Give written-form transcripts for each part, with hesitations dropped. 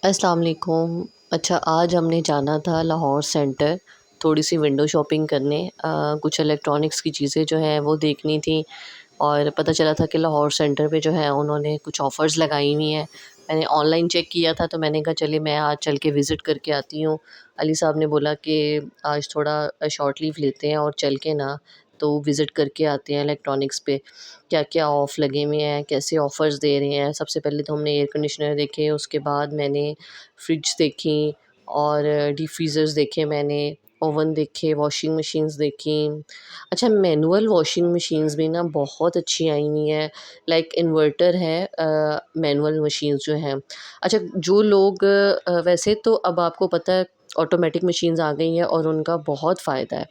अस्सलाम वालेकुम। अच्छा, आज हमने जाना था लाहौर सेंटर थोड़ी सी विंडो शॉपिंग करने। कुछ इलेक्ट्रॉनिक्स की चीज़ें जो हैं वो देखनी थी और पता चला था कि लाहौर सेंटर पे जो है उन्होंने कुछ ऑफ़र्स लगाई हुई हैं। मैंने ऑनलाइन चेक किया था तो मैंने कहा चलिए मैं आज चल के विज़िट करके आती हूँ। अली साहब ने बोला कि आज थोड़ा शॉर्ट लीव लेते हैं और चल के ना तो विज़िट करके आते हैं इलेक्ट्रॉनिक्स पे, क्या-क्या ऑफ़ लगे हुए हैं, कैसे ऑफ़र्स दे रहे हैं। सबसे पहले तो हमने एयर कंडीशनर देखे, उसके बाद मैंने फ्रिज देखी और डीप फ्रीज़र्स देखे मैंने, ओवन देखे, वॉशिंग मशीन्स देखी। अच्छा, मैनुअल वॉशिंग मशीन्स भी ना बहुत अच्छी आई हुई हैं, लाइक इन्वर्टर है मैनुअल मशीन्स जो हैं। अच्छा, जो लोग वैसे तो अब आपको पता है ऑटोमेटिक मशीन्स आ गई हैं और उनका बहुत फ़ायदा है।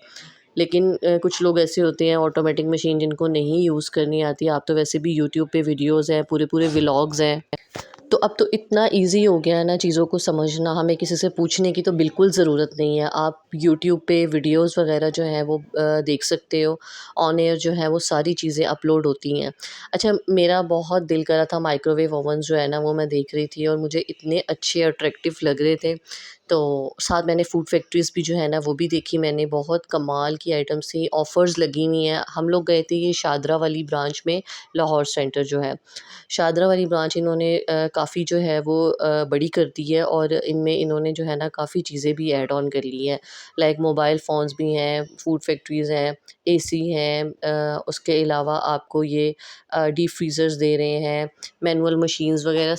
लेकिन कुछ लोग ऐसे होते हैं ऑटोमेटिक मशीन जिनको नहीं यूज़ करनी आती। आप तो वैसे भी यूट्यूब पे वीडियोज़ हैं, पूरे-पूरे व्लॉग्स हैं। तो अब तो इतना ईज़ी हो गया है ना चीज़ों को समझना, हमें किसी से पूछने की तो बिल्कुल ज़रूरत नहीं है। आप यूट्यूब पे वीडियोज़ वग़ैरह जो हैं वो देख सकते हो। ऑन एयर जो है वो सारी चीज़ें अपलोड होती हैं। अच्छा, मेरा बहुत दिल करा था माइक्रोवेव ओवन्स जो है ना वो मैं देख रही थी और मुझे इतने अच्छे अट्रैक्टिव लग रहे थे। तो साथ मैंने फूड फैक्ट्रीज़ भी जो है ना वो भी देखी मैंने, बहुत कमाल की आइटम्स थी, ऑफ़र्स लगी हुई हैं। हम लोग गए थे ये शादरा वाली ब्रांच में, लाहौर सेंटर जो है। शादरा वाली ब्रांच इन्होंने काफ़ी जो है वो बड़ी कर दी है और इनमें इन्होंने जो है ना काफ़ी चीज़ें भी ऐड ऑन कर ली हैं। लाइक मोबाइल फ़ोन्स भी हैं, फूड फैक्ट्रीज़ हैं, एसी हैं, उसके अलावा आपको ये डीप फ्रीज़र्स दे रहे हैं, मैनुअल मशीन्स वग़ैरह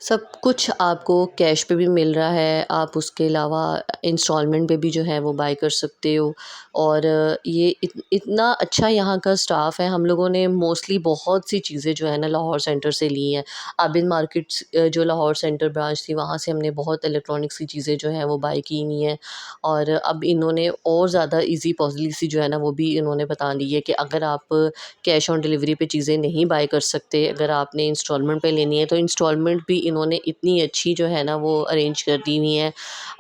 सब कुछ आपको कैश पे भी मिल रहा है। आप उसके अलावा इंस्टॉलमेंट पे भी जो है वो बाय कर सकते हो और ये इतना अच्छा यहाँ का स्टाफ है। हम लोगों ने मोस्टली बहुत सी चीज़ें जो है ना लाहौर सेंटर से ली हैं। आबिद मार्केट्स जो लाहौर सेंटर ब्रांच थी वहाँ से हमने बहुत इलेक्ट्रॉनिक्स की चीज़ें जो हैं वो बाय की हुई हैं और अब इन्होंने और ज़्यादा ईज़ी पॉलिसी जो है ना वो भी इन्होंने बता दी है कि अगर आप कैश ऑन डिलीवरी पे चीज़ें नहीं बाय कर सकते, अगर आपने इंस्टॉलमेंट पे लेनी है तो इंस्टॉलमेंट भी इन्होंने इतनी अच्छी जो है ना वो अरेंज कर दी हुई हैं।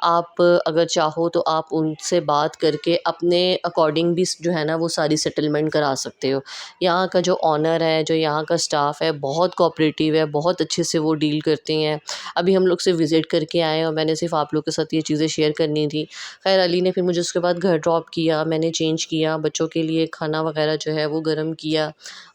आप अगर चाहो तो आप उनसे बात करके अपने अकॉर्डिंग भी जो है ना वो सारी सेटलमेंट करा सकते हो। यहाँ का जो ओनर है, जो यहाँ का स्टाफ है बहुत कोऑपरेटिव है, बहुत अच्छे से वो डील करते हैं। अभी हम लोग सिर्फ विज़िट करके आए हैं और मैंने सिर्फ आप लोग के साथ ये चीज़ें शेयर करनी थी। ख़ैर अली ने फिर मुझे उसके बाद घर ड्रॉप किया, मैंने चेंज किया, बच्चों के लिए खाना वग़ैरह जो है वो गर्म किया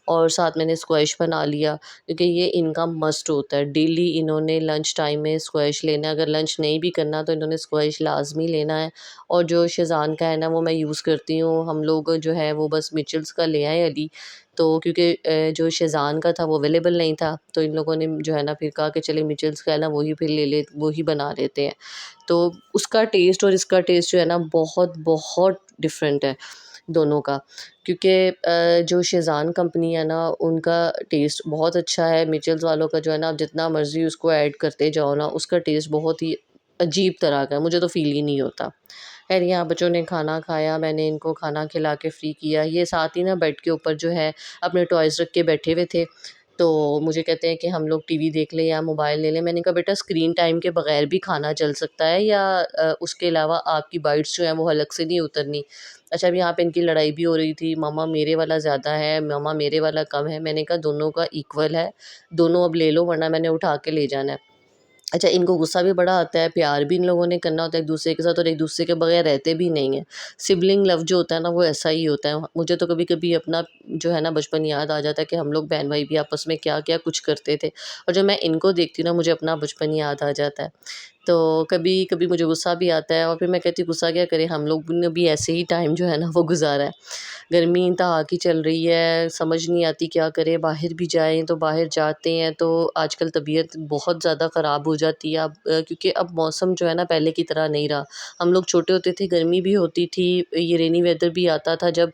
और साथ मैंने स्क्वैश बना लिया क्योंकि ये इनका मस्ट होता है। डेली इन्होंने लंच टाइम में स्क्वैश लेना है, अगर लंच नहीं भी करना तो इन्होंने स्क्वैश लाज़मी लेना है। और जो शेज़वान का है ना वो मैं यूज़ करती हूँ। हम लोग जो है वो बस मिचल्स का ले आए अली, तो क्योंकि जो शेज़वान का था वो अवेलेबल नहीं था तो इन लोगों ने जो है ना फिर कहा कि चलिए मिचल्स का है ना वही फिर वही बना लेते हैं। तो उसका टेस्ट और इसका टेस्ट जो है ना बहुत बहुत डिफरेंट है दोनों का, क्योंकि जो शेज़वान कंपनी है ना उनका टेस्ट बहुत अच्छा है। मिचल्स वालों का जो है ना आप जितना मर्ज़ी उसको ऐड करते जाओ ना उसका टेस्ट बहुत ही अजीब तरह का है, मुझे तो फ़ील ही नहीं होता। खैर यहाँ बच्चों ने खाना खाया, मैंने इनको खाना खिला के फ्री किया। ये साथ ही ना बेड के ऊपर जो है अपने टॉयज़ रख के बैठे हुए थे। तो मुझे कहते हैं कि हम लोग टीवी देख लें या मोबाइल ले लें। मैंने कहा बेटा स्क्रीन टाइम के बगैर भी खाना चल सकता है या उसके अलावा आपकी बाइट्स जो हैं वो हलक से नहीं उतरनी। अच्छा, अब यहाँ पे इनकी लड़ाई भी हो रही थी, मम्मा मेरे वाला ज़्यादा है, मम्मा मेरे वाला कम है। मैंने कहा दोनों का इक्वल है, दोनों अब ले लो वरना मैंने उठा के ले जाना है। अच्छा, इनको गुस्सा भी बड़ा आता है, प्यार भी इन लोगों ने करना होता है एक-दूसरे के साथ और एक-दूसरे के बगैर रहते भी नहीं हैं। सिबलिंग लव जो होता है ना वो ऐसा ही होता है। मुझे तो कभी-कभी अपना जो है ना बचपन याद आ जाता है कि हम लोग बहन-भाई भी आपस में क्या-क्या कुछ करते थे और जब मैं इनको देखती हूँ ना मुझे अपना बचपन याद आ जाता है। तो कभी-कभी मुझे गुस्सा भी आता है और फिर मैं कहती हूँ गुस्सा क्या करें, हम लोग ने भी ऐसे ही टाइम जो है ना वो गुज़ारा है। गर्मी इंतहा की चल रही है, समझ नहीं आती क्या करें, बाहर भी जाएँ तो बाहर जाते हैं तो आजकल तबीयत बहुत ज़्यादा ख़राब हो जाती है। अब क्योंकि अब मौसम जो है ना पहले की तरह नहीं रहा। हम लोग छोटे होते थे गर्मी भी होती थी, ये रेनी वेदर भी आता था जब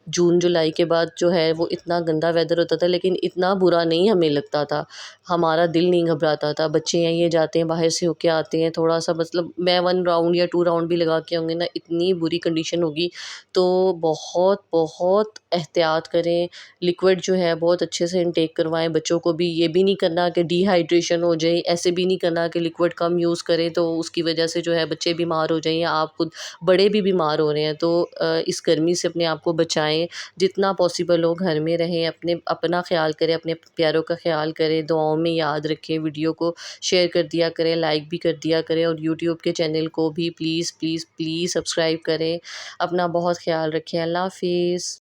जून जुलाई के बाद जो है वो इतना गंदा वेदर होता था लेकिन इतना बुरा नहीं हमें लगता था। हमारा दिल नहीं घबराता था। बच्चे हैं ये जाते हैं बाहर से होके आते हैं, थोड़ा-सा मतलब मैं 1 राउंड या 2 राउंड भी लगा के आऊँगी ना इतनी बुरी कंडीशन होगी। तो बहुत एहतियात करें, लिक्विड जो है बहुत अच्छे से इनटेक करवाएँ। बच्चों को भी ये भी नहीं करना कि डिहाइड्रेशन हो जाए, ऐसे भी नहीं करना कि लिक्विड कम यूज़ करें तो उसकी वजह से जो है बच्चे बीमार हो जाएँ या आप खुद बड़े भी बीमार हो रहे हैं। तो इस गर्मी से अपने आप को बचाएँ। बनाएँ, जितना पॉसिबल हो घर में रहें, अपना ख़्याल करें, अपने प्यारों का ख़्याल करें, दुआओं में याद रखें, वीडियो को शेयर कर दिया करें, लाइक भी कर दिया करें और यूट्यूब के चैनल को भी प्लीज़, प्लीज़, प्लीज़ सब्सक्राइब करें। अपना बहुत ख़्याल रखें। अल्लाह हाफ़िज़।